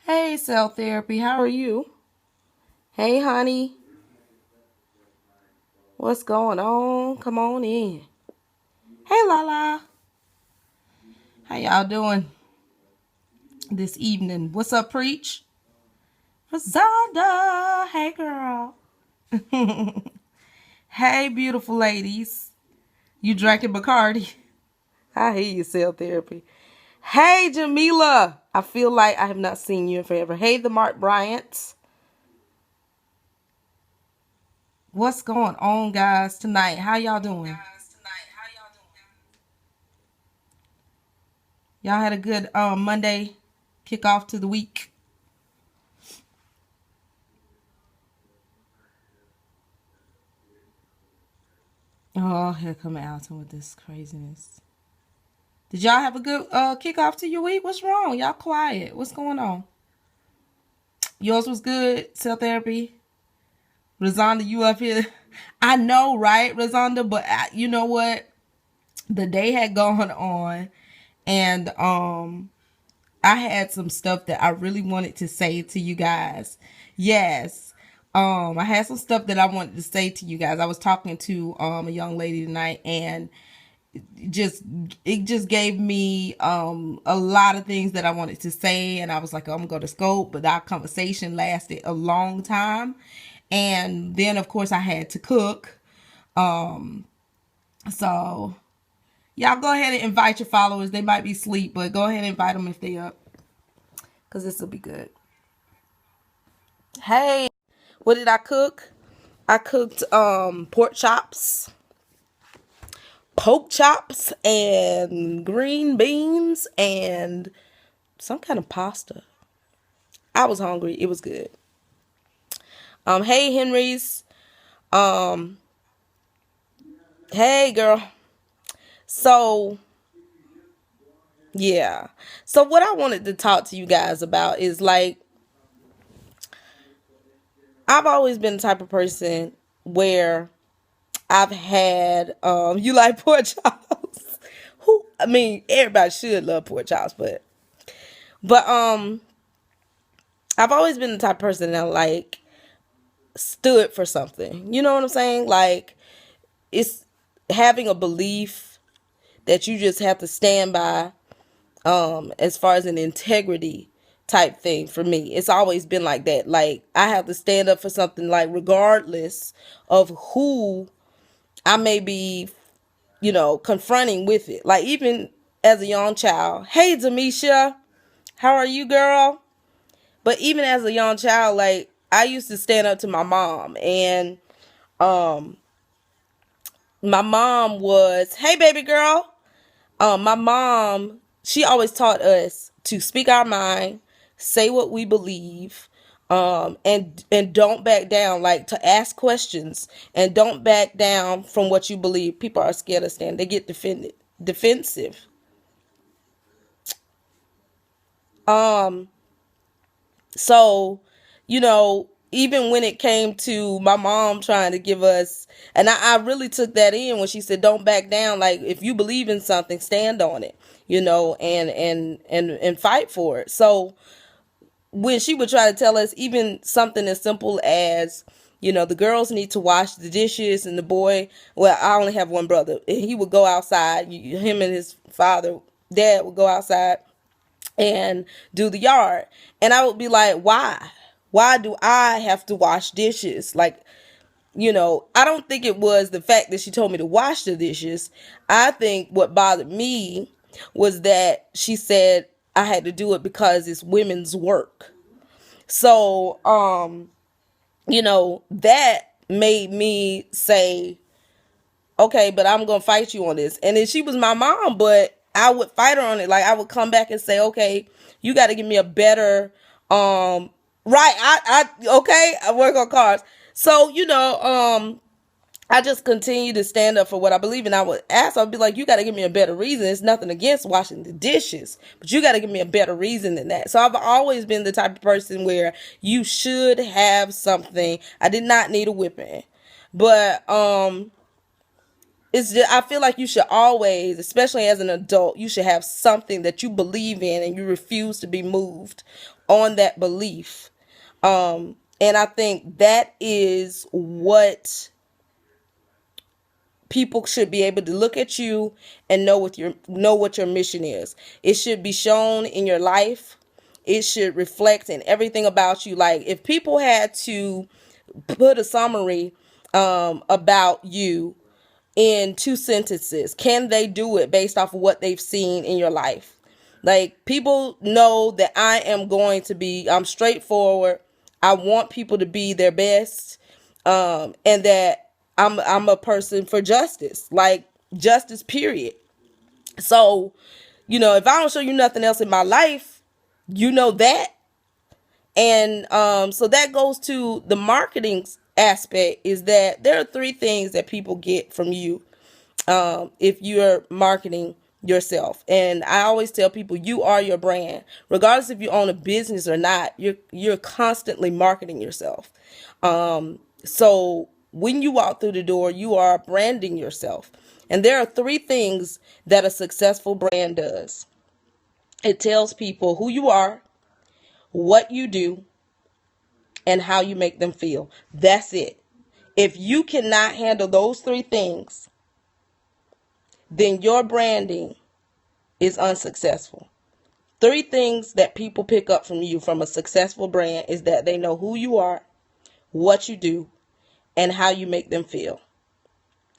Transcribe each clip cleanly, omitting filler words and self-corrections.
Hey, cell therapy, how are you? Hey, honey, what's going on? Come on in. Hey, Lala, how y'all doing this evening? What's up, Preach? Zonda, hey, girl. Hey, beautiful ladies. You drinking Bacardi? I hear you, cell therapy. Hey, Jamila. I feel like I have not seen you in forever. Hey, the Mark Bryants. What's going on, guys, tonight? How y'all doing? Y'all had a good Monday kickoff to the week. Oh, here come Alton with this craziness. Did y'all have a good kickoff to your week? What's wrong? Y'all quiet. What's going on? Yours was good. Cell therapy. Razonda, you up here? I know, right, Razonda? But you know what? The day had gone on, and I had some stuff that I really wanted to say to you guys. Yes. I had some stuff that I wanted to say to you guys. I was talking to a young lady tonight, and just it just gave me a lot of things that I wanted to say, and I was like, oh, I'm gonna go to scope, but our conversation lasted a long time. And then of course I had to cook. So y'all go ahead and invite your followers. They might be asleep, but go ahead and invite them if they up, because this will be good. Hey, what did I cook? I cooked pork chops, pork chops, and green beans, and some kind of pasta. I was hungry. It was good. Hey, Henry's. Um, hey, girl. So, yeah. So, what I wanted to talk to you guys about is like, I've always been the type of person where I've had, you like pork chops? Who, I mean, everybody should love pork chops, but, I've always been the type of person that like stood for something. You know what I'm saying? Like, it's having a belief that you just have to stand by, as far as an integrity type thing for me. It's always been like that. Like, I have to stand up for something, like regardless of who I may be, confronting with it. Like, even as a young child. Hey, Demisha, how are you, girl? But even as a young child, like, I used to stand up to my mom, and um my mom was, hey, baby girl. My mom, she always taught us to speak our mind, say what we believe, and don't back down. Like, to ask questions and don't back down from what you believe. People are scared of stand; they get defensive. Um, so, even when it came to my mom trying to give us, and I really took that in when she said, don't back down. Like, if you believe in something, stand on it, and fight for it. So when she would try to tell us even something as simple as, the girls need to wash the dishes, and the boy, well, I only have one brother, and he would go outside, him and his dad would go outside and do the yard. And I would be like, why? Why do I have to wash dishes? Like, I don't think it was the fact that she told me to wash the dishes. I think what bothered me was that she said I had to do it because it's women's work. So, that made me say, okay, but I'm going to fight you on this. And then she was my mom, but I would fight her on it. Like, I would come back and say, okay, you got to give me a better, right. Okay, I work on cars. So, I just continue to stand up for what I believe in. I would ask, I'd be like, you got to give me a better reason. It's nothing against washing the dishes, but you got to give me a better reason than that. So I've always been the type of person where you should have something. I did not need a whipping, but, it's just, I feel like you should always, especially as an adult, you should have something that you believe in and you refuse to be moved on that belief. And I think that is what people should be able to look at you and know what your mission is. It should be shown in your life. It should reflect in everything about you. Like if people had to put a summary about you in 2 sentences, can they do it based off of what they've seen in your life? Like people know that I'm straightforward. I want people to be their best. And that I'm a person for justice, like justice, period. So, if I don't show you nothing else in my life, you know that. And so that goes to the marketing aspect, is that there are 3 things that people get from you if you're marketing yourself. And I always tell people, you are your brand. Regardless if you own a business or not, you're constantly marketing yourself. So when you walk through the door, you are branding yourself. And there are 3 things that a successful brand does. It tells people who you are, what you do, and how you make them feel. That's it. If you cannot handle those 3 things, then your branding is unsuccessful. 3 things that people pick up from you from a successful brand is that they know who you are, what you do, and how you make them feel.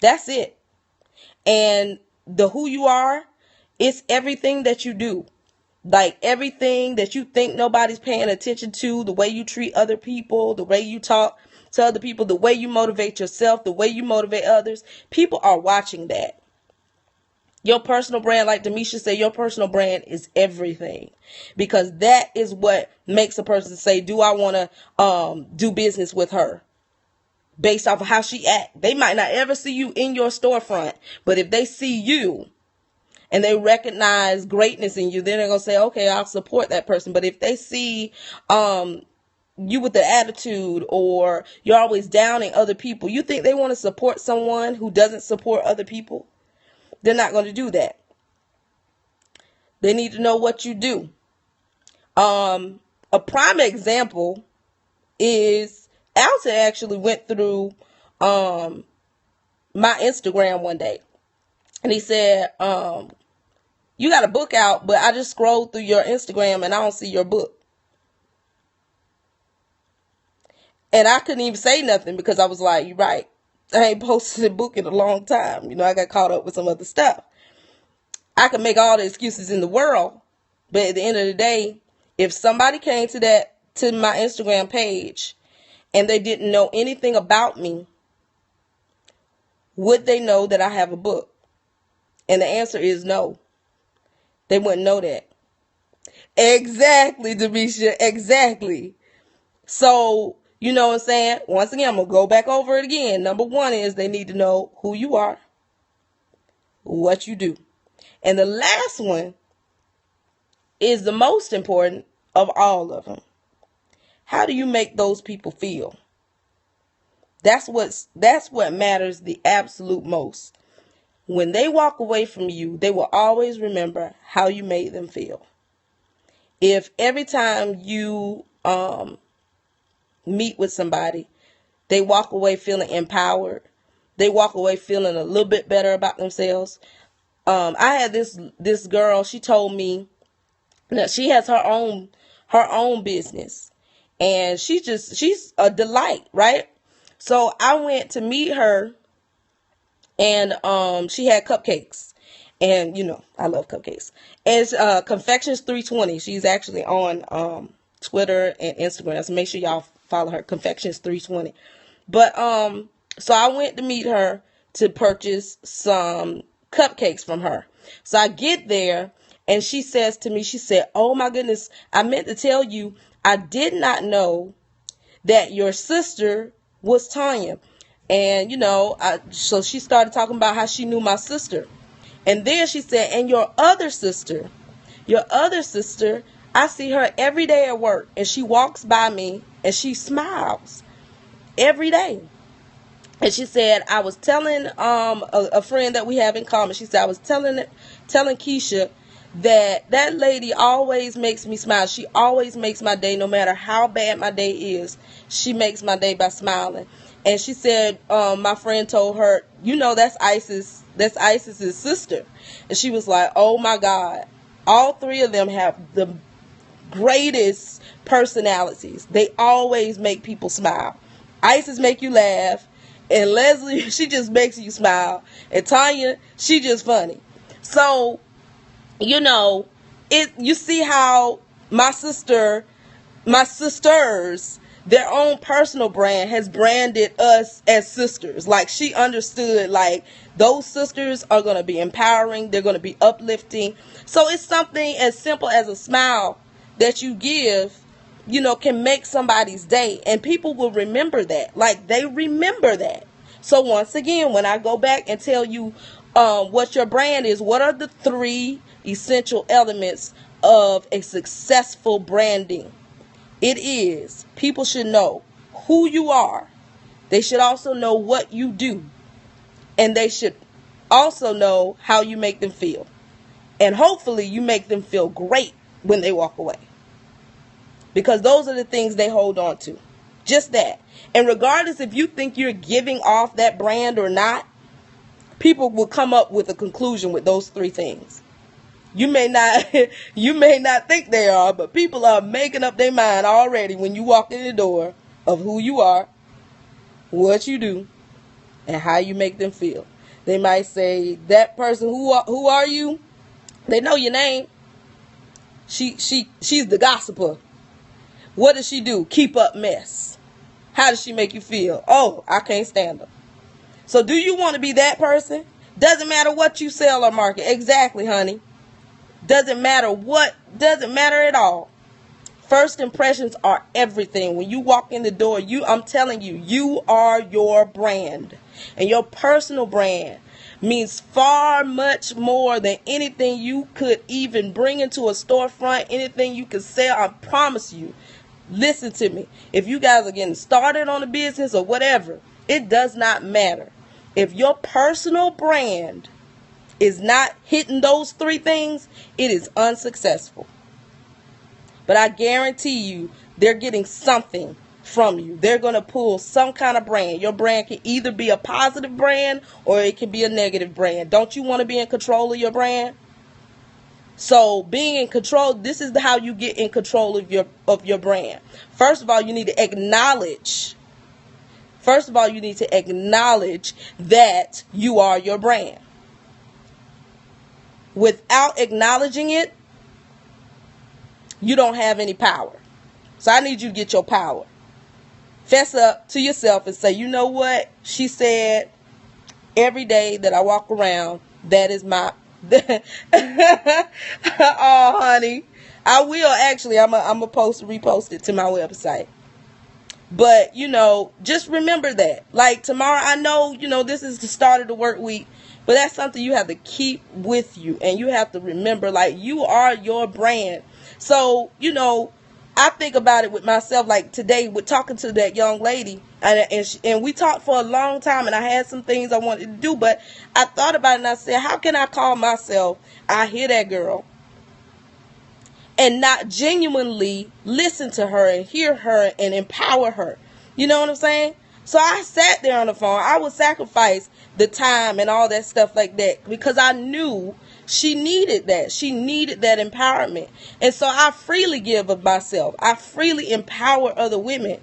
That's it. And the who you are, it's everything that you do. Like everything that you think nobody's paying attention to, the way you treat other people, the way you talk to other people, the way you motivate yourself, the way you motivate others. People are watching that. Your personal brand, like Demisha said, your personal brand is everything, because that is what makes a person say, do I want to do business with her? Based off of how she act. They might not ever see you in your storefront, but if they see you and they recognize greatness in you, then they're going to say, okay, I'll support that person. But if they see you with the attitude, or you're always downing other people, you think they want to support someone who doesn't support other people? They're not going to do that. They need to know what you do. A prime example is Alton actually went through my Instagram one day, and he said, you got a book out, but I just scrolled through your Instagram and I don't see your book. And I couldn't even say nothing, because I was like, you're right. I ain't posted a book in a long time. I got caught up with some other stuff. I can make all the excuses in the world, but at the end of the day, if somebody came to my Instagram page and they didn't know anything about me, would they know that I have a book? And the answer is no. They wouldn't know that. Exactly, Demisha. Exactly. So, you know what I'm saying? Once again, I'm going to go back over it again. Number 1 is they need to know who you are, what you do. And the last one is the most important of all of them. How do you make those people feel? That's what matters the absolute most. When they walk away from you, they will always remember how you made them feel. If every time you meet with somebody, they walk away feeling empowered, they walk away feeling a little bit better about themselves. I had this girl, she told me that she has her own business, and she's a delight, right? So I went to meet her, and she had cupcakes, and I love cupcakes. And it's Confections 320. She's actually on Twitter and Instagram, so make sure y'all follow her, Confections 320. But so I went to meet her to purchase some cupcakes from her. So I get there, and she says to me, she said, oh my goodness, I meant to tell you, I did not know that your sister was Tanya. And so she started talking about how she knew my sister. And then she said, and your other sister, I see her every day at work, and she walks by me and she smiles every day. And she said, I was telling a friend that we have in common. She said, I was telling Keisha that lady always makes me smile. She always makes my day, no matter how bad my day is. She makes my day by smiling. And she said, my friend told her, that's Isis. That's Isis's sister. And she was like, oh my God. All three of them have the greatest personalities. They always make people smile. Isis make you laugh. And Leslie, she just makes you smile. And Tanya, she just funny. So, you see how my sisters, their own personal brand has branded us as sisters. Like, she understood, like, those sisters are going to be empowering. They're going to be uplifting. So it's something as simple as a smile that you give, can make somebody's day. And people will remember that. Like, they remember that. So once again, when I go back and tell you what your brand is, what are the 3 essential elements of a successful branding? It is, people should know who you are. They should also know what you do. And they should also know how you make them feel. And hopefully you make them feel great when they walk away. Because those are the things they hold on to. Just that. And regardless if you think you're giving off that brand or not, people will come up with a conclusion with those 3 things. You may not think they are, but people are making up their mind already when you walk in the door of who you are, what you do, and how you make them feel. They might say, that person, who are you? They know your name. She's the gossiper. What does she do? Keep up mess. How does she make you feel? Oh, I can't stand her. So do you want to be that person? Doesn't matter what you sell or market. Exactly, honey. Doesn't matter at all. First impressions are everything. When you walk in the door, I'm telling you, you are your brand. And your personal brand means far much more than anything you could even bring into a storefront, anything you could sell. I promise you. Listen to me. If you guys are getting started on a business or whatever, it does not matter. If your personal brand is not hitting those 3 things, it is unsuccessful. But I guarantee you, they're getting something from you. They're going to pull some kind of brand. Your brand can either be a positive brand or it can be a negative brand. Don't you want to be in control of your brand? So being in control, this is how you get in control of your brand. First of all, you need to acknowledge that you are your brand. Without acknowledging it, you don't have any power. So I need you to get your power. Fess up to yourself and say, you know what? She said, every day that I walk around, that is my... Oh, honey. I will actually. I'm going to repost it to my website. But, just remember that. Like tomorrow, I know, this is the start of the work week. But that's something you have to keep with you. And you have to remember, like, you are your brand. So, I think about it with myself, like today, with talking to that young lady. And we talked for a long time. And I had some things I wanted to do. But I thought about it and I said, how can I call myself, I hear that girl, and not genuinely listen to her and hear her and empower her? You know what I'm saying? So I sat there on the phone. I would sacrifice the time and all that stuff like that because I knew she needed that. She needed that empowerment. And so I freely give of myself. I freely empower other women.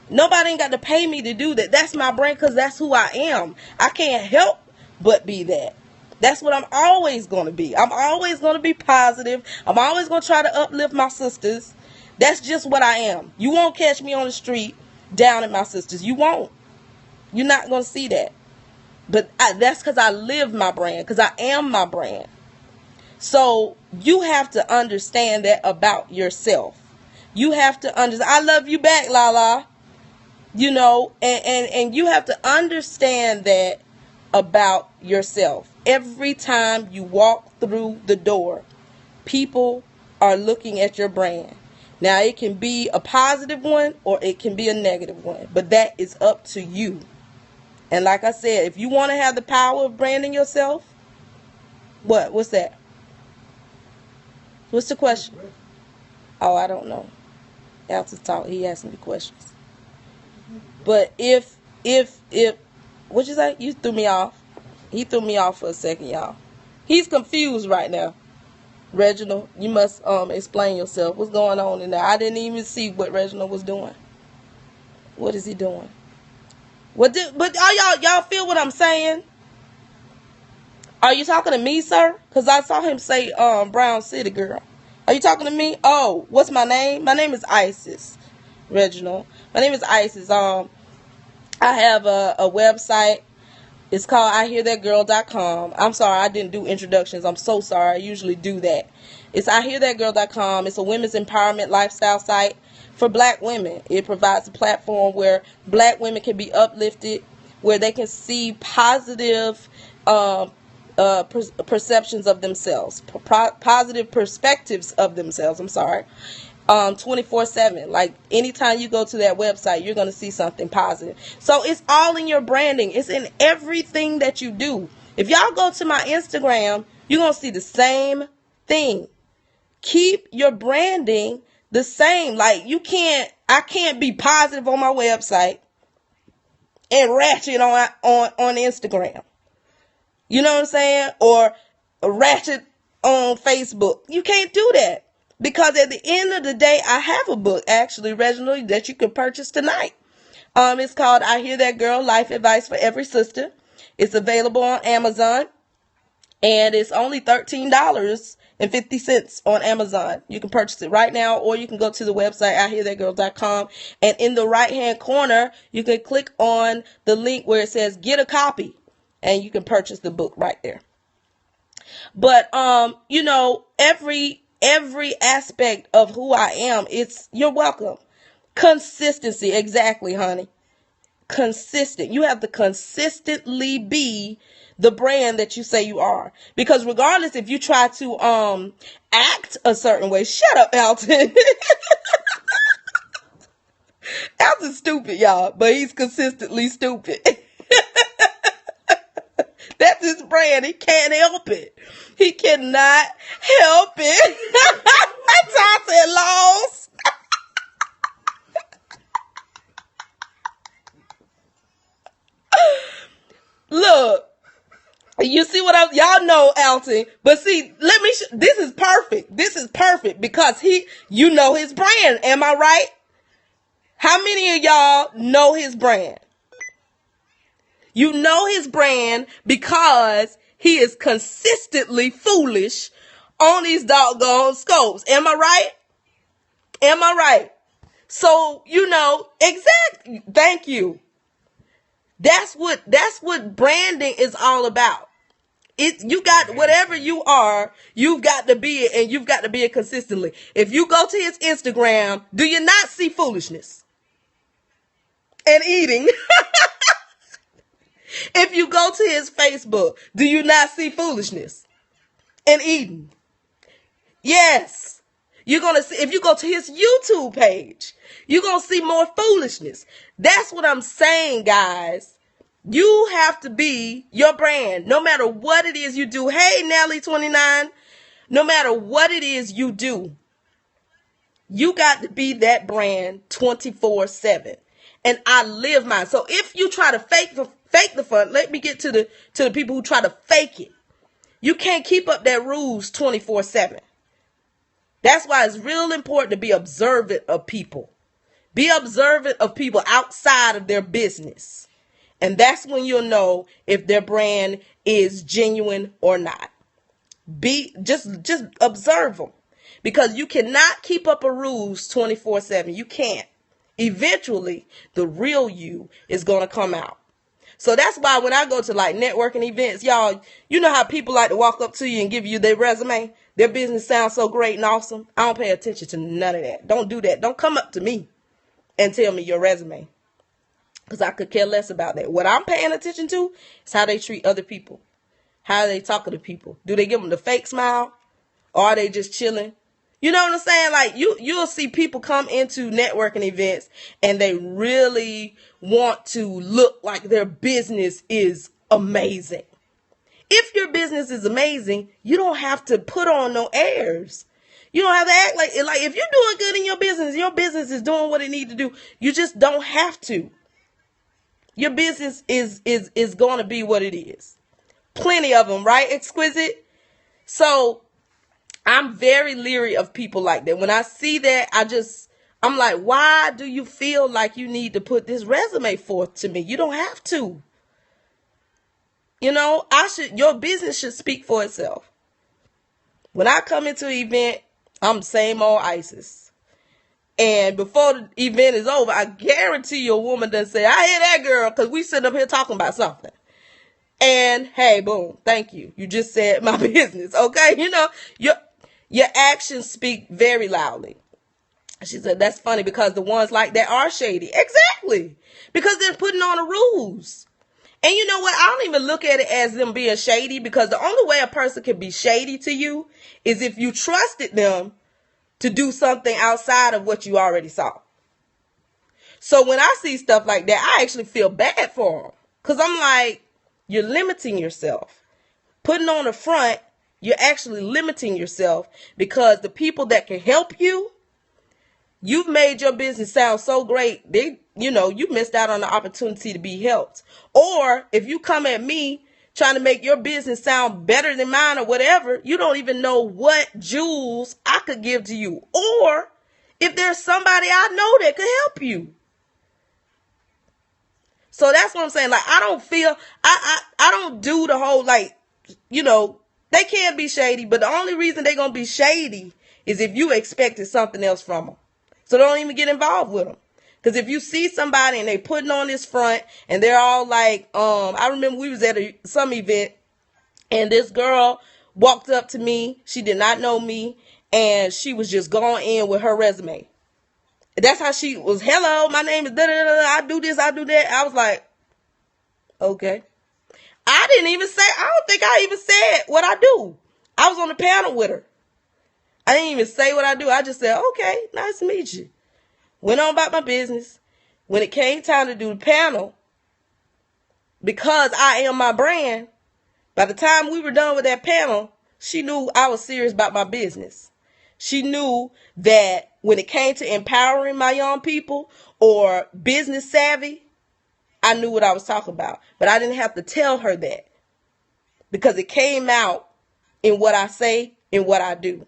Nobody ain't got to pay me to do that. That's my brand because that's who I am. I can't help but be that. That's what I'm always going to be. I'm always going to be positive. I'm always going to try to uplift my sisters. That's just what I am. You won't catch me on the street down at my sisters. You won't. You're not going to see that. But that's because I live my brand, because I am my brand. So you have to understand that about yourself. You have to understand. I love you back, Lala. And you have to understand that about yourself. Every time you walk through the door, people are looking at your brand. Now, it can be a positive one or it can be a negative one, but that is up to you. And like I said, if you want to have the power of branding yourself, what's that? What's the question? Oh, I don't know. Alton talk. He asked me questions. But if what you say? You threw me off. He threw me off for a second, y'all. He's confused right now. Reginald, you must explain yourself. What's going on in there? I didn't even see what Reginald was doing. What is he doing? But are y'all feel what I'm saying? Are you talking to me, sir? Because I saw him say Brown City Girl. Are you talking to me? Oh, what's my name? My name is Isis, Reginald. My name is Isis. I have a website. It's called IHearThatGirl.com. I'm sorry, I didn't do introductions. I'm so sorry. I usually do that. It's IHearThatGirl.com. It's a women's empowerment lifestyle site for black women. It provides a platform where black women can be uplifted, where they can see positive perceptions of themselves, positive perspectives of themselves. I'm sorry. 24/7. Like anytime you go to that website, you're going to see something positive. So it's all in your branding. It's in everything that you do. If y'all go to my Instagram, you're going to see the same thing. Keep your branding the same. Like I can't be positive on my website and ratchet on Instagram. You know what I'm saying? Or ratchet on Facebook. You can't do that. Because at the end of the day, I have a book, actually, Reginald, that you can purchase tonight. It's called I Hear That Girl, Life Advice for Every Sister. It's available on Amazon. And it's only $13.50 on Amazon. You can purchase it right now, or you can go to the website, IHearThatGirl.com. And in the right-hand corner, you can click on the link where it says get a copy. And you can purchase the book right there. But, every aspect of who I am, you're welcome. Consistency. Exactly, honey. Consistent. You have to consistently be the brand that you say you are. Because regardless if you try to act a certain way, shut up, Alton. Alton's stupid, y'all, but he's consistently stupid. That's his brand. He can't help it. He cannot help it. I said lost. Look, you see what y'all know Alton, but see, this is perfect. This is perfect because you know his brand. Am I right? How many of y'all know his brand? You know his brand because he is consistently foolish on these doggone scopes. Am I right? Am I right? So, exactly. Thank you. That's what branding is all about. You got whatever you are, you've got to be it, and you've got to be it consistently. If you go to his Instagram, do you not see foolishness and eating? If you go to his Facebook, do you not see foolishness and eating? Yes. You're going to see, if you go to his YouTube page, you're going to see more foolishness. That's what I'm saying, guys. You have to be your brand, no matter what it is you do. Hey, Nelly29, no matter what it is you do, you got to be that brand 24/7. And I live mine. So if you try to fake the fun, let me get to the people who try to fake it. You can't keep up that rules 24/7. That's why it's real important to be observant of people. Be observant of people outside of their business. And that's when you'll know if their brand is genuine or not. Just observe them. Because you cannot keep up a rules 24/7. You can't. Eventually, the real you is going to come out. So that's why when I go to like networking events, y'all, you know how people like to walk up to you and give you their resume? Their business sounds so great and awesome. I don't pay attention to none of that. Don't do that. Don't come up to me and tell me your resume. Because I could care less about that. What I'm paying attention to is how they treat other people. How they talk to people. Do they give them the fake smile? Or are they just chilling? You know what I'm saying? Like you'll see people come into networking events and they really want to look like their business is amazing. If your business is amazing, you don't have to put on no airs. You don't have to act like if you're doing good in your business is doing what it needs to do. You just don't have to. Your business is going to be what it is. Plenty of them, right? Exquisite. So I'm very leery of people like that. When I see that, I'm like, why do you feel like you need to put this resume forth to me? You don't have to. Your business should speak for itself. When I come into an event, I'm the same old ISIS. And before the event is over, I guarantee you a woman doesn't say, I hear that girl, because we sitting up here talking about something. And hey, boom, thank you. You just said my business, okay? Your actions speak very loudly. She said, that's funny because the ones like that are shady. Exactly. Because they're putting on the rules. And you know what? I don't even look at it as them being shady, because the only way a person can be shady to you is if you trusted them to do something outside of what you already saw. So when I see stuff like that, I actually feel bad for them. Because I'm like, you're limiting yourself. Putting on the front, you're actually limiting yourself, because the people that can help you, you've made your business sound so great. You missed out on the opportunity to be helped. Or if you come at me trying to make your business sound better than mine or whatever, you don't even know what jewels I could give to you. Or if there's somebody I know that could help you. So that's what I'm saying. Like, I don't do the whole, they can be shady, but the only reason they're going to be shady is if you expected something else from them. So don't even get involved with them. Because if you see somebody and they putting on this front and they're all like, I remember we was at some event and this girl walked up to me. She did not know me and she was just going in with her resume. That's how she was. Hello, my name is I do this, I do that. I was like, okay. I don't think I even said what I do. I was on the panel with her. I didn't even say what I do. I just said, okay, nice to meet you. Went on about my business. When it came time to do the panel, because I am my brand, by the time we were done with that panel, she knew I was serious about my business. She knew that when it came to empowering my young people or business savvy, I knew what I was talking about. But I didn't have to tell her that, because it came out in what I say and what I do.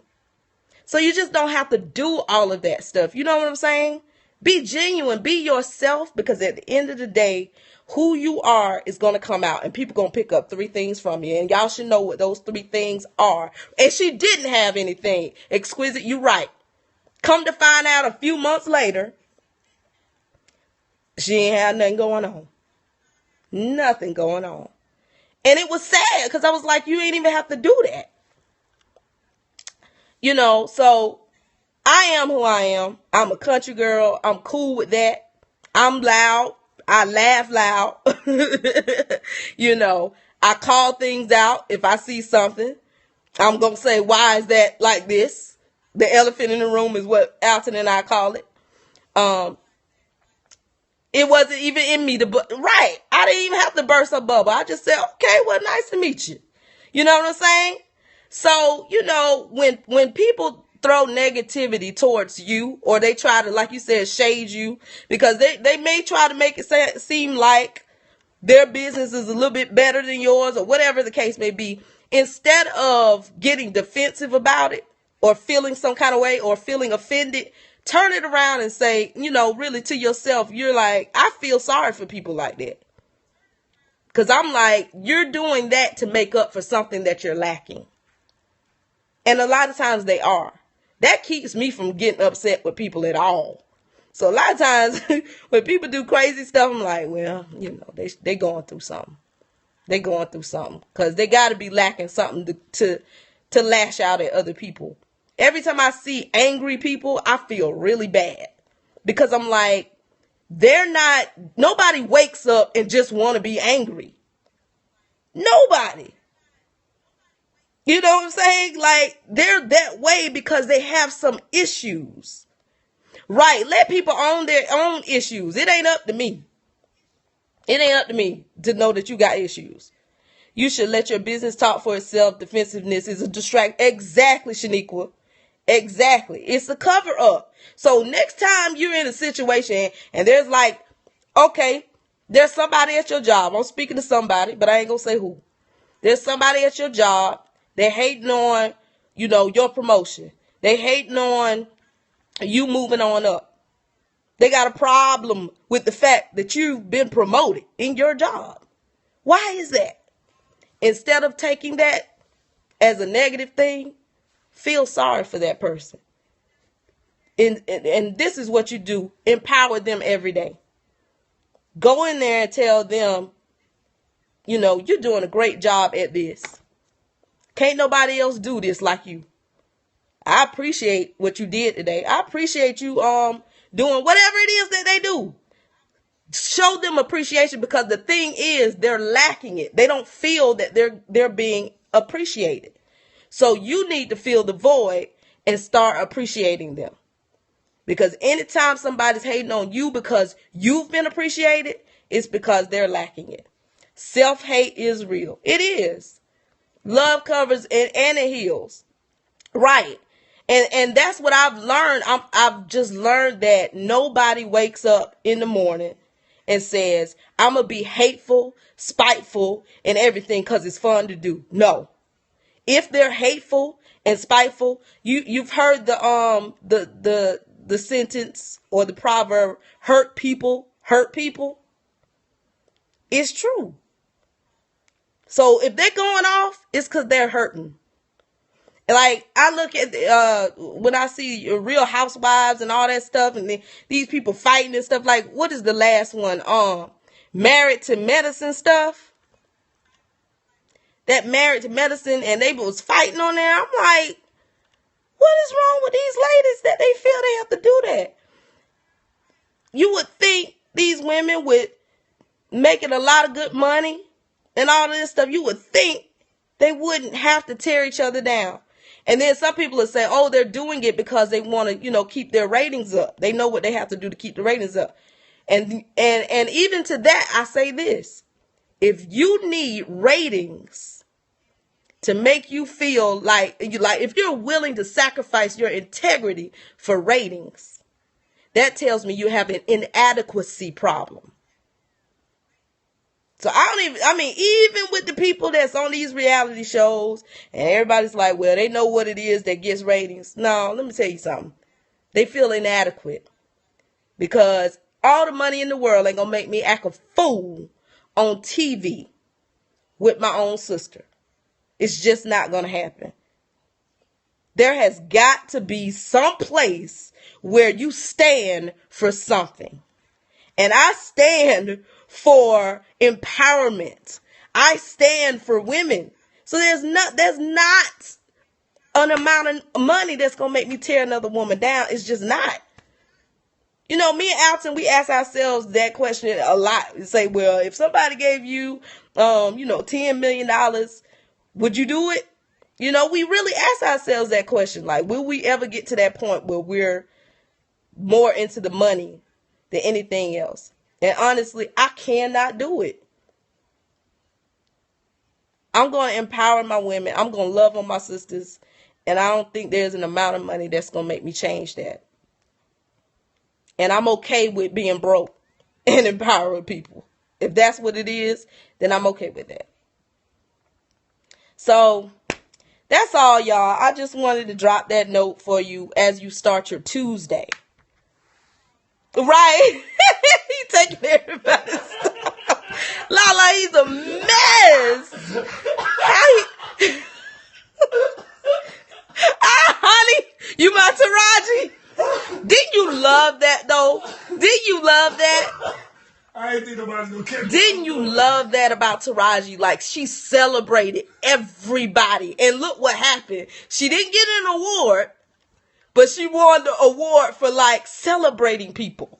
So you just don't have to do all of that stuff. You know what I'm saying? Be genuine, be yourself, because at the end of the day, who you are is going to come out and people going to pick up 3 things from you. And y'all should know what those 3 things are. And she didn't have anything. Exquisite, you're right. Come to find out a few months later, she ain't had nothing going on. Nothing going on. And it was sad, because I was like, you ain't even have to do that. So I am who I am. I'm a country girl. I'm cool with that. I'm loud. I laugh loud. I call things out if I see something. I'm going to say, why is that like this? The elephant in the room is what Alton and I call it. It wasn't even in me right. I didn't even have to burst a bubble. I just said, okay, well, nice to meet you. You know what I'm saying? So, when people throw negativity towards you, or they try to, like you said, shade you, because they may try to make it seem like their business is a little bit better than yours, or whatever the case may be, instead of getting defensive about it or feeling some kind of way or feeling offended, turn it around and say, really to yourself, you're like, I feel sorry for people like that. Because I'm like, you're doing that to make up for something that you're lacking. And a lot of times they are. That keeps me from getting upset with people at all. So a lot of times when people do crazy stuff, I'm like, well, they going through something. They going through something, because they got to be lacking something to lash out at other people. Every time I see angry people, I feel really bad, because I'm like, nobody wakes up and just want to be angry. Nobody. You know what I'm saying? Like, they're that way because they have some issues. Right. Let people own their own issues. It ain't up to me. It ain't up to me to know that you got issues. You should let your business talk for itself. Defensiveness is a distract. Exactly, Shaniqua. Exactly. It's a cover up. So next time you're in a situation and there's like, okay, there's somebody at your job. I'm speaking to somebody, but I ain't gonna say who. There's somebody at your job. They're hating on, your promotion. They hating on you moving on up. They got a problem with the fact that you've been promoted in your job. Why is that? Instead of taking that as a negative thing, feel sorry for that person. And this is what you do. Empower them every day. Go in there and tell them, you're doing a great job at this. Can't nobody else do this like you. I appreciate what you did today. I appreciate you doing whatever it is that they do. Show them appreciation, because the thing is, they're lacking it. They don't feel that they're being appreciated. So you need to fill the void and start appreciating them. Because anytime somebody's hating on you because you've been appreciated, it's because they're lacking it. Self-hate is real. It is. Love covers and it heals. Right. And that's what I've learned. I've just learned that nobody wakes up in the morning and says, I'm going to be hateful, spiteful, and everything because it's fun to do. No. If they're hateful and spiteful, you've heard the sentence or the proverb, hurt people hurt people. It's true. So if they're going off, it's because they're hurting. Like, I look at when I see Real Housewives and all that stuff, and these people fighting and stuff. Like, what is the last one? Married to Medicine stuff. That Married to Medicine, and they was fighting on there. I'm like, what is wrong with these ladies that they feel they have to do that? You would think these women with making a lot of good money and all of this stuff, you would think they wouldn't have to tear each other down. And then some people will say, oh, they're doing it because they want to, keep their ratings up. They know what they have to do to keep the ratings up. And even to that, I say this. If you need ratings to make you feel like if you're willing to sacrifice your integrity for ratings, that tells me you have an inadequacy problem. So even with the people that's on these reality shows and everybody's like, well, they know what it is that gets ratings. No, let me tell you something. They feel inadequate because all the money in the world ain't going to make me act a fool on TV with my own sister. It's just not going to happen. There has got to be some place where you stand for something. And I stand for empowerment. I stand for women. So there's not an amount of money that's going to make me tear another woman down. It's just not. Me and Alton, we ask ourselves that question a lot. We say, well, if somebody gave you, $10 million, would you do it? We really ask ourselves that question. Like, will we ever get to that point where we're more into the money than anything else? And honestly, I cannot do it. I'm going to empower my women. I'm going to love on my sisters. And I don't think there's an amount of money that's going to make me change that. And I'm okay with being broke and empowering people. If that's what it is, then I'm okay with that. So that's all, y'all. I just wanted to drop that note for you as you start your Tuesday. Right? He taking everybody's stuff. Lala, he's a mess. Honey, you my Taraji? Didn't you love that, though? Didn't you love that? I ain't think nobody's gonna catch. Didn't you love that about Taraji? Like, she celebrated everybody. And look what happened. She didn't get an award, but she won the award for, like, celebrating people.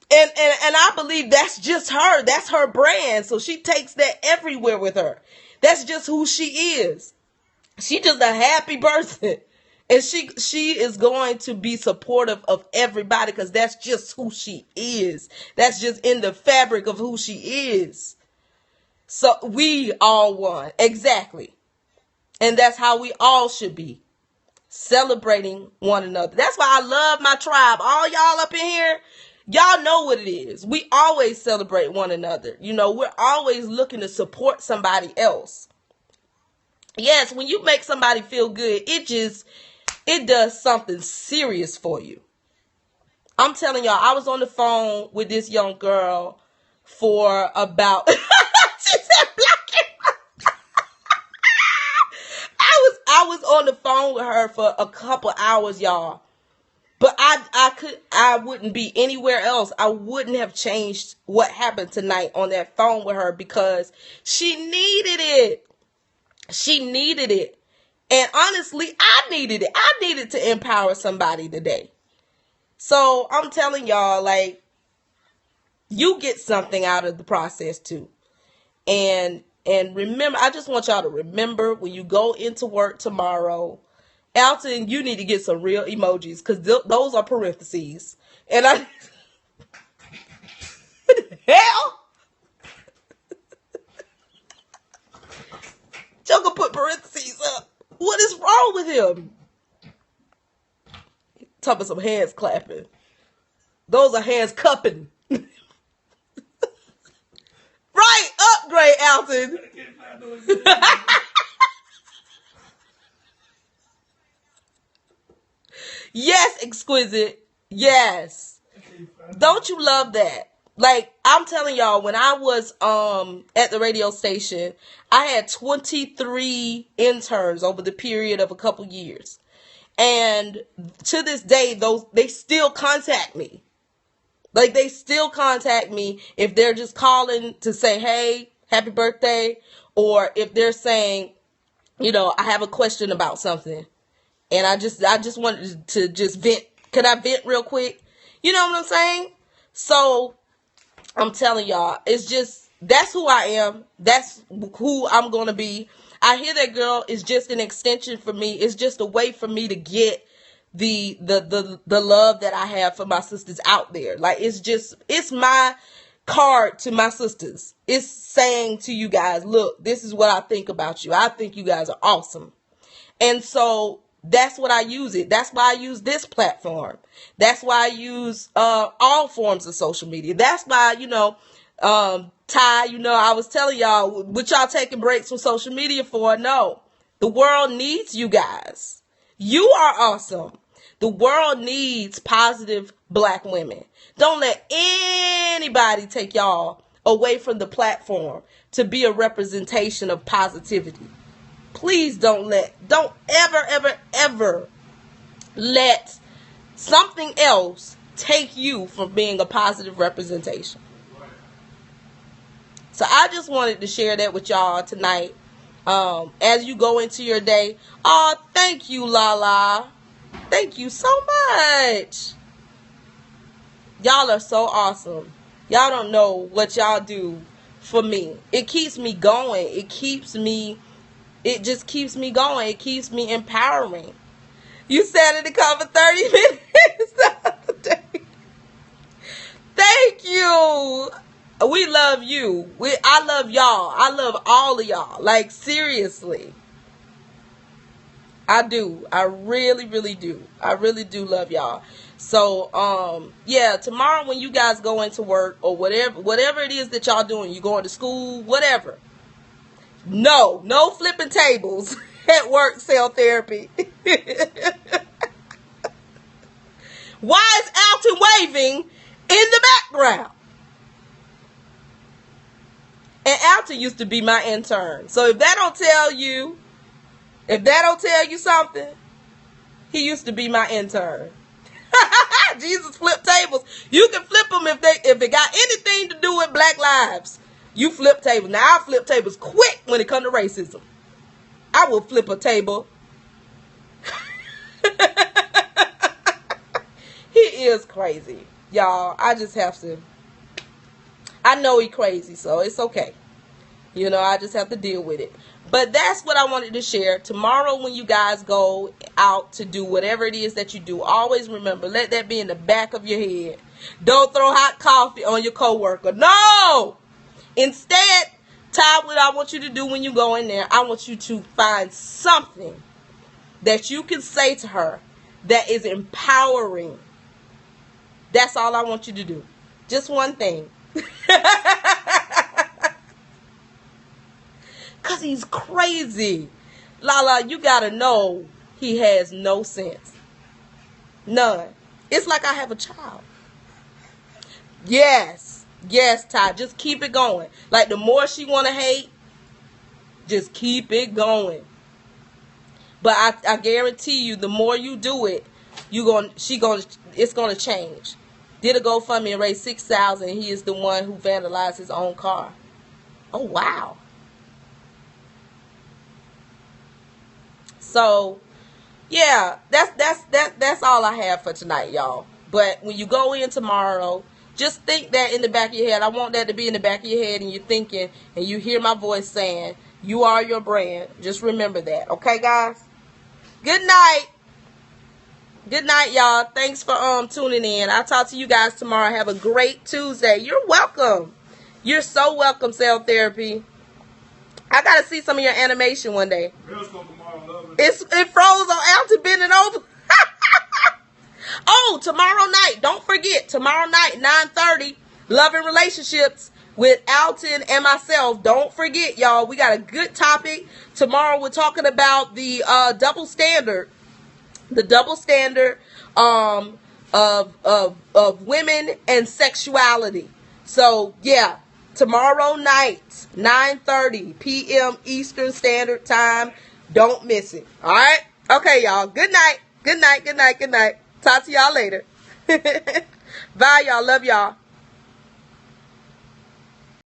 And I believe that's just her. That's her brand. So she takes that everywhere with her. That's just who she is. She just a happy person. And she is going to be supportive of everybody because that's just who she is. That's just in the fabric of who she is. So we all won. Exactly. And that's how we all should be. Celebrating one another. That's why I love my tribe. All y'all up in here, y'all know what it is. We always celebrate one another. You know, we're always looking to support somebody else. Yes, when you make somebody feel good, it does something serious for you. I'm telling y'all, I was on the phone with this young girl for about she said black. I was on the phone with her for a couple hours, y'all. But I wouldn't be anywhere else. I wouldn't have changed what happened tonight on that phone with her because she needed it. She needed it. And honestly, I needed it. I needed to empower somebody today. So I'm telling y'all, like, you get something out of the process too. And remember, I just want y'all to remember when you go into work tomorrow, Alton, you need to get some real emojis because those are parentheses. And I, what the hell? Joker put parentheses up. What is wrong with him? Talking about some hands clapping. Those are hands cupping. Right, upgrade, Alton. Yes, exquisite. Yes. Don't you love that? Like, I'm telling y'all, when I was at the radio station, I had 23 interns over the period of a couple years. And to this day, they still contact me. Like, they still contact me if they're just calling to say, hey, happy birthday. Or if they're saying, you know, I have a question about something. And I just wanted to just vent. Can I vent real quick? You know what I'm saying? So I'm telling y'all, it's just, that's who I am. That's who I'm going to be. I hear that girl is just an extension for me. It's just a way for me to get the love that I have for my sisters out there. Like, it's my card to my sisters. It's saying to you guys, look, this is what I think about you. I think you guys are awesome. And so that's what I use it. That's why I use this platform. That's why I use all forms of social media. That's why, you know, Ty, you know, I was telling y'all, what y'all taking breaks from social media for? No. The world needs you guys. You are awesome. The world needs positive black women. Don't let anybody take y'all away from the platform to be a representation of positivity. Please don't ever let something else take you from being a positive representation. So I just wanted to share that with y'all tonight. As you go into your day. Oh, thank you, Lala. Thank you so much. Y'all are so awesome. Y'all don't know what y'all do for me. It keeps me going. It just keeps me going. It keeps me empowering. You sat in the car for 30 minutes the other day. Thank you. We love you. I love y'all. I love all of y'all. Like, seriously. I do. I really, really do. I really do love y'all. So, yeah, tomorrow when you guys go into work or whatever it is that y'all doing, you going to school, whatever. No flipping tables at work, cell therapy. Why is Alton waving in the background? And Alton used to be my intern. So if that don't tell you something, he used to be my intern. Jesus flipped tables. You can flip them if they got anything to do with Black lives. You flip tables. Now I flip tables quick when it comes to racism. I will flip a table. He is crazy. y'all, I just have to. I know he crazy, so it's okay. You know, I just have to deal with it. But that's what I wanted to share. Tomorrow when you guys go out to do whatever it is that you do, always remember, let that be in the back of your head. Don't throw hot coffee on your coworker. No! Instead, Ty, what I want you to do when you go in there, I want you to find something that you can say to her that is empowering. That's all I want you to do. Just one thing. Because he's crazy. Lala, you got to know he has no sense. None. It's like I have a child. Yes. Yes, Ty. Just keep it going. Like the more she want to hate, just keep it going. But I guarantee you, the more you do it, it's gonna change. Did a GoFundMe and raised $6,000. He is the one who vandalized his own car. Oh wow. So, yeah, that's all I have for tonight, y'all. But when you go in tomorrow, just think that in the back of your head. I want that to be in the back of your head, and you're thinking, and you hear my voice saying, "You are your brand." Just remember that, okay, guys? Good night. Good night, y'all. Thanks for tuning in. I'll talk to you guys tomorrow. Have a great Tuesday. You're welcome. You're so welcome, Cell Therapy. I gotta see some of your animation one day. It froze on Alton bending over. Oh, tomorrow night. Don't forget, tomorrow night, 9:30, Love and Relationships with Alton and myself. Don't forget, y'all. We got a good topic. Tomorrow we're talking about the double standard. The double standard of women and sexuality. So, yeah. Tomorrow night, 9:30 p.m. Eastern Standard Time. Don't miss it. All right? Okay, y'all. Good night. Good night. Good night. Good night. Talk to y'all later. Bye, y'all. Love y'all.